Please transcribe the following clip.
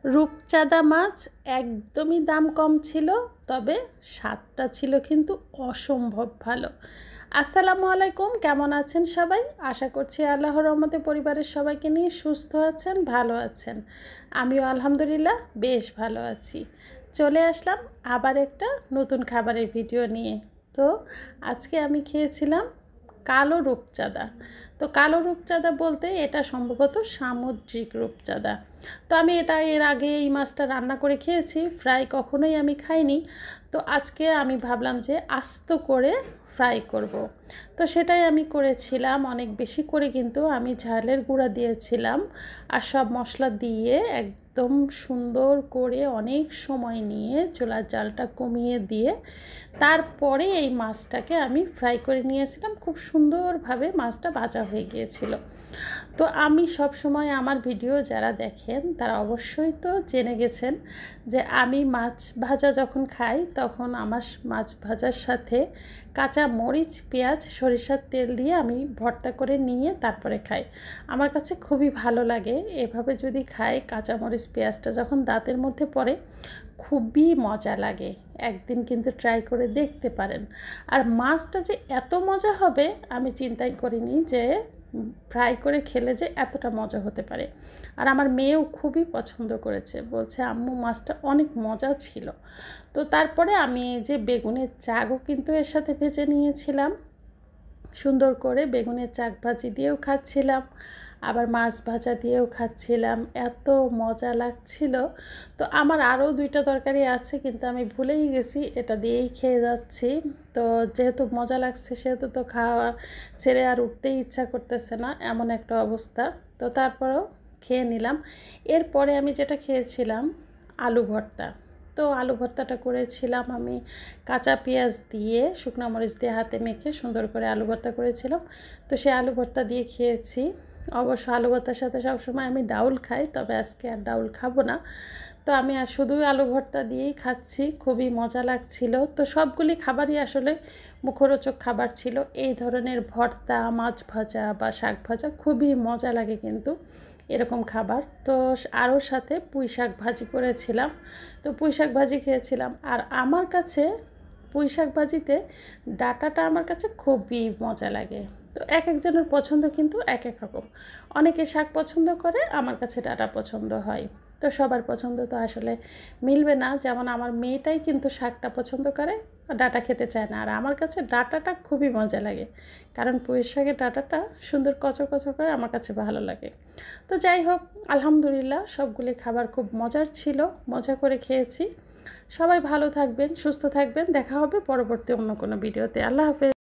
রূপচাঁদা মাছ একদমই দাম কম ছিল, তবে স্বাদটা ছিল কিন্তু অসম্ভব ভালো। আসসালামু আলাইকুম, কেমন আছেন সবাই? আশা করছি আল্লাহর রহমতে পরিবারের সবাইকে নিয়ে সুস্থ আছেন, ভালো আছেন। আমিও আলহামদুলিল্লাহ বেশ ভালো আছি। চলে আসলাম আবার একটা নতুন খাবারের ভিডিও নিয়ে। তো আজকে আমি খেয়েছিলাম কালো রূপচাঁদা। তো কালো রূপচাঁদা বলতে এটা সম্ভবত সামুদ্রিক রূপচাঁদা। তো আমি এর আগে এই মাছটা রান্না করে খেয়েছি, ফ্রাই কখনোই আমি খাইনি। তো আজকে আমি ভাবলাম যে আস্ত করে ফ্রাই করব। তো সেটাই আমি করেছিলাম, অনেক বেশি করে কিন্তু আমি ঝালের গুঁড়া দিয়েছিলাম আর সব মশলা দিয়ে একদম সুন্দর করে অনেক সময় নিয়ে চুলার জালটা কমিয়ে দিয়ে তারপরে এই মাছটাকে আমি ফ্রাই করে নিয়েছিলাম। খুব সুন্দরভাবে মাছটা ভাজা হয়ে গিয়েছিল। তো আমি সব সময় আমার ভিডিও যারা দেখেন তারা অবশ্যই তো জেনে গেছেন যে আমি মাছ ভাজা যখন খাই তখন আমার মাছ ভাজার সাথে কাঁচা মরিচ, পেঁয়াজ, সরিষার তেল দিয়ে আমি ভর্তা করে নিয়ে তারপরে খাই। আমার কাছে খুবই ভালো লাগে এভাবে যদি খাই। কাঁচা মরিচ, পেঁয়াজটা যখন দাঁতের মধ্যে পড়ে খুবই মজা লাগে। একদিন কিন্তু ট্রাই করে দেখতে পারেন। আর মাছটা যে এত মজা হবে আমি চিন্তাই করিনি যে ফ্রাই করে খেলে যে এতটা মজা হতে পারে। আর আমার মেয়েও খুবই পছন্দ করেছে, বলছে আম্মু মাছটা অনেক মজা ছিল। তো তারপরে আমি যে বেগুনের চাকও কিন্তু এর সাথে ভেজে নিয়েছিলাম, সুন্দর করে বেগুনের চাক ভাজি দিয়েও খাচ্ছিলাম, আবার মাছ ভাজা দিয়েও খাচ্ছিলাম। এত মজা লাগছিল। তো আমার আরও দুইটা তরকারি আছে কিন্তু আমি ভুলেই গেছি, এটা দিয়েই খেয়ে যাচ্ছি। তো যেহেতু মজা লাগছে সেহেতু তো খাওয়া ছেড়ে আর উঠতেই ইচ্ছা করতেছে না, এমন একটা অবস্থা। তো তারপরেও খেয়ে নিলাম। এরপরে আমি যেটা খেয়েছিলাম আলু ভর্তা। তো আলু ভর্তাটা করেছিলাম আমি কাঁচা পেঁয়াজ দিয়ে, শুকনো মরিচ দিয়ে হাতে মেখে সুন্দর করে আলু ভর্তা করেছিলাম। তো সেই আলু ভর্তা দিয়ে খেয়েছি। অবশ্য আলু ভর্তার সাথে সবসময় আমি ডাউল খাই, তবে আজকে আর ডাউল খাবো না। তো আমি আর শুধুই আলু ভর্তা দিয়েই খাচ্ছি, খুবই মজা লাগছিল। তো সবগুলি খাবারই আসলে মুখরোচক খাবার ছিল। এই ধরনের ভর্তা, মাছ ভাজা বা শাক ভাজা খুবই মজা লাগে কিন্তু এরকম খাবার। তো আরও সাথে পুঁই শাক ভাজি করেছিলাম। তো পুঁই শাক ভাজি খেয়েছিলাম। আর আমার কাছে পুঁই শাক ভাজিতে ডাঁটাটা আমার কাছে খুবই মজা লাগে। তো এক একজনের পছন্দ কিন্তু এক এক রকম। অনেকে শাক পছন্দ করে, আমার কাছে ডাঁটা পছন্দ হয়। তো সবার পছন্দ তো আসলে মিলবে না। যেমন আমার মেয়েটাই কিন্তু শাকটা পছন্দ করে, ডাঁটা খেতে চায় না। আর আমার কাছে ডাঁটাটা খুবই মজা লাগে, কারণ পুঁই শাকের ডাঁটাটা সুন্দর কচর কচর করে আমার কাছে ভালো লাগে। তো যাই হোক, আলহামদুলিল্লাহ সবগুলি খাবার খুব মজার ছিল, মজা করে খেয়েছি। সবাই ভালো থাকবেন, সুস্থ থাকবেন। দেখা হবে পরবর্তী অন্য কোনো ভিডিওতে। আল্লাহ হাফেজ।